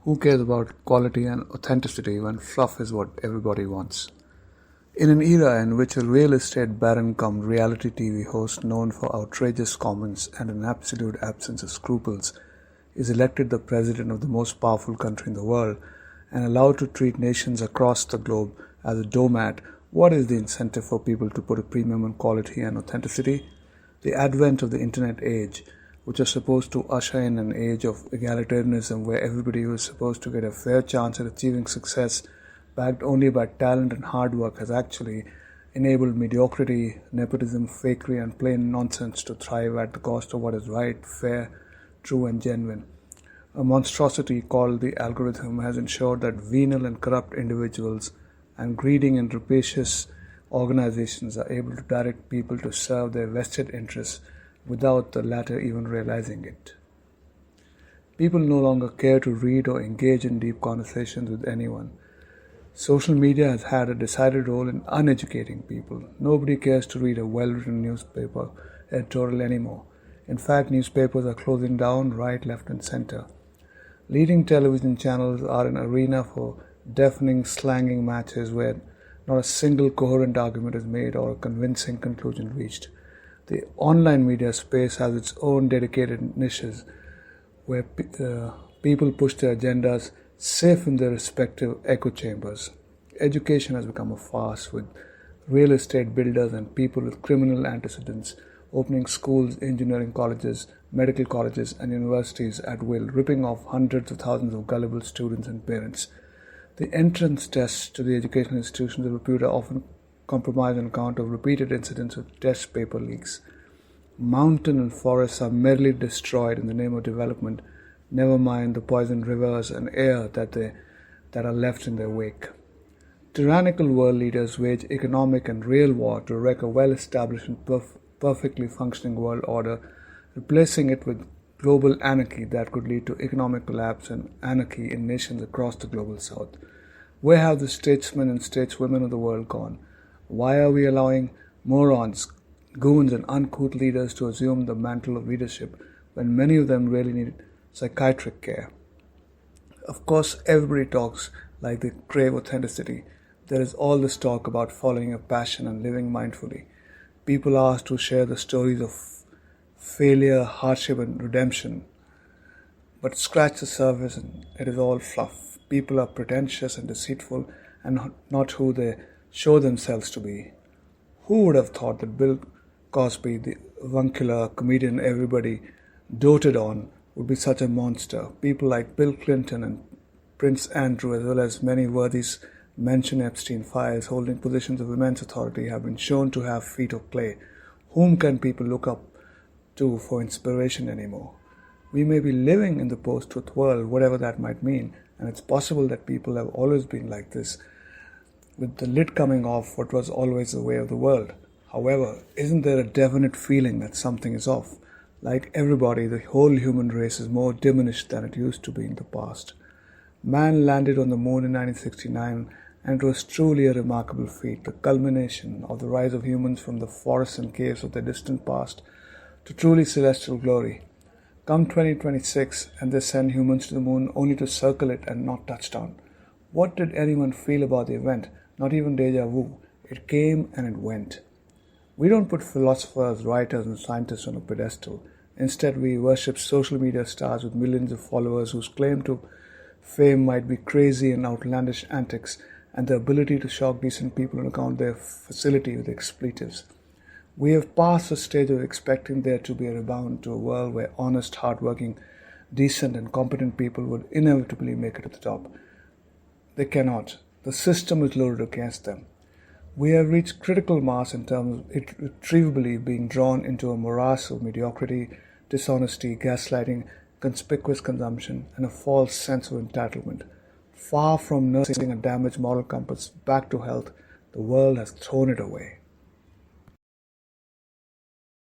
Who cares about quality and authenticity when fluff is what everybody wants? In an era in which a real estate baron cum reality TV host known for outrageous comments and an absolute absence of scruples is elected the president of the most powerful country in the world and allowed to treat nations across the globe as a doormat, what is the incentive for people to put a premium on quality and authenticity? The advent of the internet age, which was supposed to usher in an age of egalitarianism where everybody was supposed to get a fair chance at achieving success backed only by talent and hard work, has actually enabled mediocrity, nepotism, fakery, and plain nonsense to thrive at the cost of what is right, fair, true, and genuine. A monstrosity called the algorithm has ensured that venal and corrupt individuals and greedy and rapacious organizations are able to direct people to serve their vested interests without the latter even realizing it. People no longer care to read or engage in deep conversations with anyone. Social media has had a decided role in uneducating people. Nobody cares to read a well-written newspaper editorial anymore. In fact, newspapers are closing down right, left, and center. Leading television channels are an arena for deafening, slanging matches where not a single coherent argument is made or a convincing conclusion reached. The online media space has its own dedicated niches where people push their agendas safe in their respective echo chambers. Education has become a farce, with real estate builders and people with criminal antecedents opening schools, engineering colleges, medical colleges, and universities at will, ripping off hundreds of thousands of gullible students and parents. The entrance tests to the educational institutions of repute are often compromised on account of repeated incidents of test paper leaks. Mountains and forests are merely destroyed in the name of development, never mind the poisoned rivers and air that are left in their wake. Tyrannical world leaders wage economic and real war to wreck a well-established and perfectly functioning world order, replacing it with global anarchy that could lead to economic collapse and anarchy in nations across the global south. Where have the statesmen and stateswomen of the world gone? Why are we allowing morons, goons, and uncouth leaders to assume the mantle of leadership when many of them really need psychiatric care? Of course, everybody talks like they crave authenticity. There is all this talk about following a passion and living mindfully. People are asked to share the stories of failure, hardship, and redemption. But scratch the surface and it is all fluff. People are pretentious and deceitful and not who they show themselves to be. Who would have thought that Bill Cosby, the avuncular comedian everybody doted on, would be such a monster? People like Bill Clinton and Prince Andrew, as well as many worthies mentioned Epstein files holding positions of immense authority, have been shown to have feet of clay. Whom can people look up to for inspiration anymore? We may be living in the post-truth world, whatever that might mean, and it's possible that people have always been like this, with the lid coming off what was always the way of the world. However, isn't there a definite feeling that something is off? Like everybody, the whole human race is more diminished than it used to be in the past. Man landed on the moon in 1969, and it was truly a remarkable feat, the culmination of the rise of humans from the forests and caves of the distant past to truly celestial glory. Come 2026, and they send humans to the moon only to circle it and not touch down. What did anyone feel about the event? Not even deja vu. It came and it went. We don't put philosophers, writers, and scientists on a pedestal. Instead, we worship social media stars with millions of followers whose claim to fame might be crazy and outlandish antics, and the ability to shock decent people on account of their facility with expletives. We have passed the stage of expecting there to be a rebound to a world where honest, hardworking, decent, and competent people would inevitably make it to the top. They cannot. The system is loaded against them. We have reached critical mass in terms of irretrievably being drawn into a morass of mediocrity, dishonesty, gaslighting, conspicuous consumption, and a false sense of entitlement. Far from nursing a damaged moral compass back to health, the world has thrown it away.